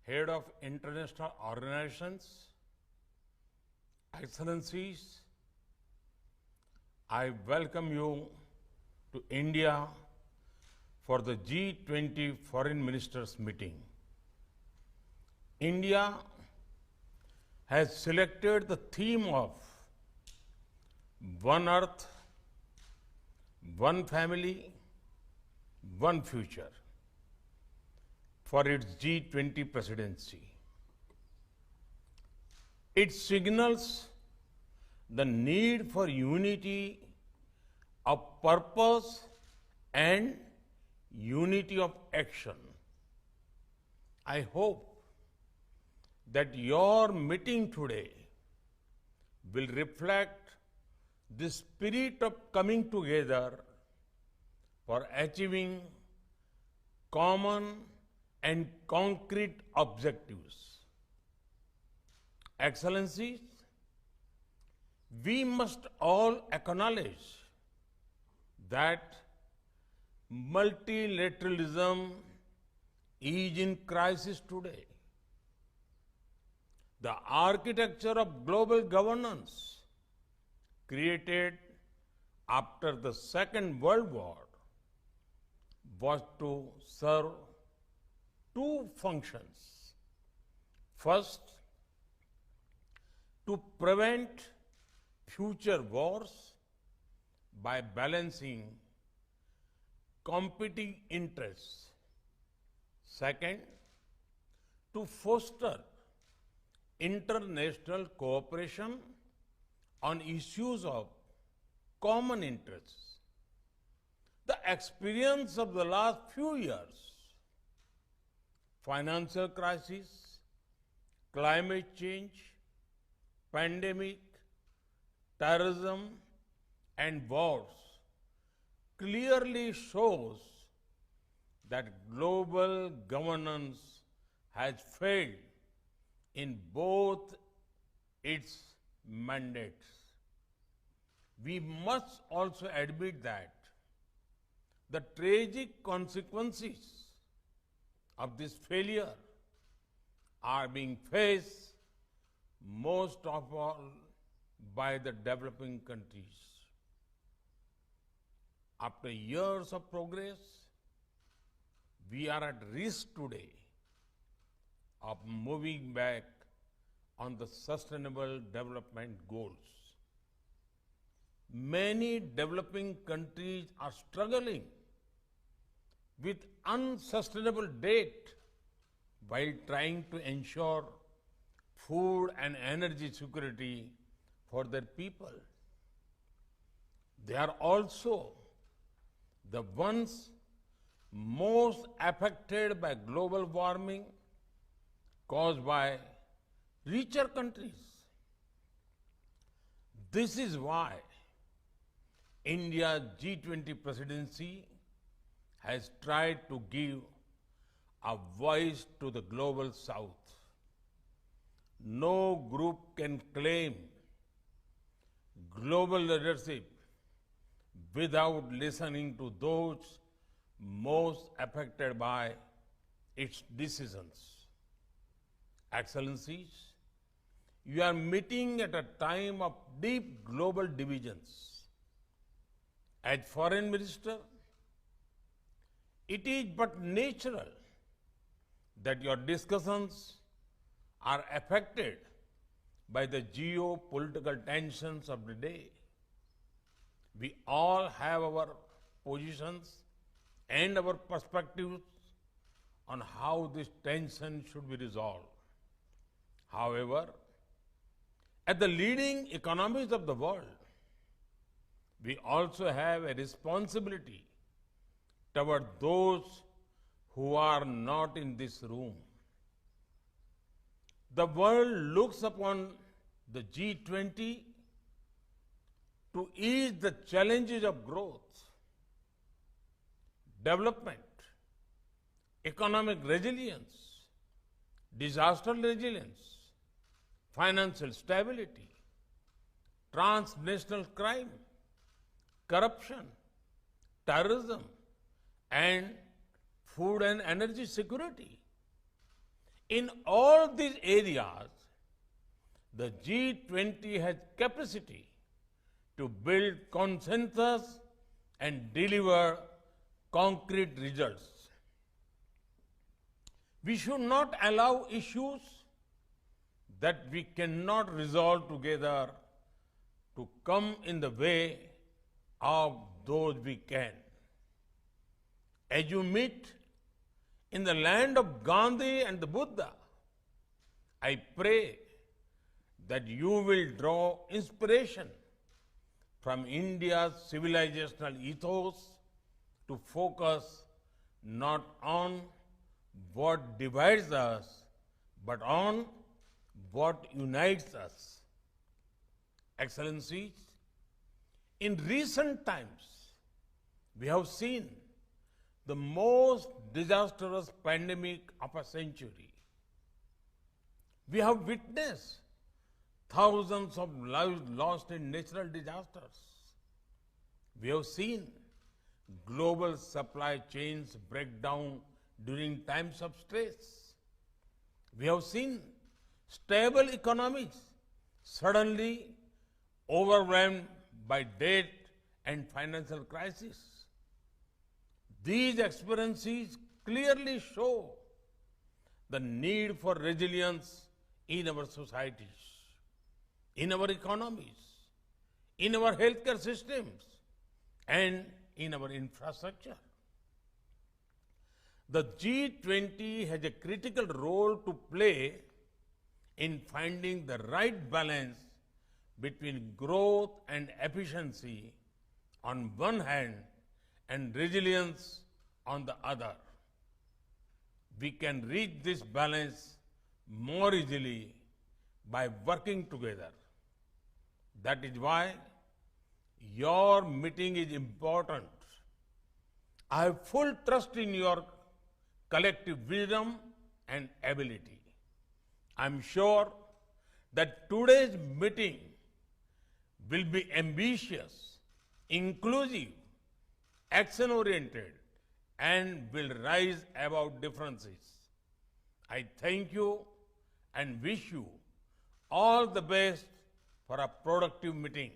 head of international organizations, Excellencies, I welcome you to India for the G20 Foreign Ministers meeting. India has selected the theme of One Earth, One Family, One Future for its G20 presidency. It signals the need for unity of purpose and unity of action. I hope that your meeting today will reflect the spirit of coming together for achieving common and concrete objectives. Excellencies, we must all acknowledge that multilateralism is in crisis today. The architecture of global governance created after the Second World War was to serve two functions. First, to prevent future wars by balancing competing interests. Second, to foster international cooperation on issues of common interests. The experience of the last few years, financial crisis, climate change, pandemic, terrorism, and wars clearly shows that global governance has failed in both its mandates. We must also admit that the tragic consequences of this failure are being faced most of all by the developing countries. After years of progress, we are at risk today of moving back on the sustainable development goals. Many developing countries are struggling with unsustainable debt while trying to ensure food and energy security for their people. They are also the ones most affected by global warming caused by richer countries. This is why India's G20 presidency has tried to give a voice to the global south. No group can claim global leadership without listening to those most affected by its decisions. Excellencies, you are meeting at a time of deep global divisions. As Foreign Minister, it is but natural that your discussions are affected by the geopolitical tensions of the day. We all have our positions and our perspectives on how this tension should be resolved. However, as the leading economies of the world, we also have a responsibility toward those who are not in this room. The world looks upon the G20 to ease the challenges of growth, development, economic resilience, disaster resilience, financial stability, transnational crime, corruption, terrorism, and food and energy security. In all these areas, the G20 has capacity to build consensus and deliver concrete results. We should not allow issues that we cannot resolve together to come in the way of those we can. As you meet in the land of Gandhi and the Buddha, I pray that you will draw inspiration from India's civilizational ethos to focus not on what divides us, but on what unites us. Excellencies, in recent times, we have seen the most disastrous pandemic of a century. We have witnessed thousands of lives lost in natural disasters. We have seen global supply chains break down during times of stress. We have seen stable economies suddenly overwhelmed by debt and financial crisis. These experiences clearly show the need for resilience in our societies, in our economies, in our healthcare systems, and in our infrastructure. The G20 has a critical role to play in finding the right balance between growth and efficiency on one hand and resilience on the other. We can reach this balance more easily by working together. That is why your meeting is important. I have full trust in your collective wisdom and ability. I'm sure that today's meeting will be ambitious, inclusive, action-oriented, and will rise above differences. I thank you and wish you all the best for a productive meeting.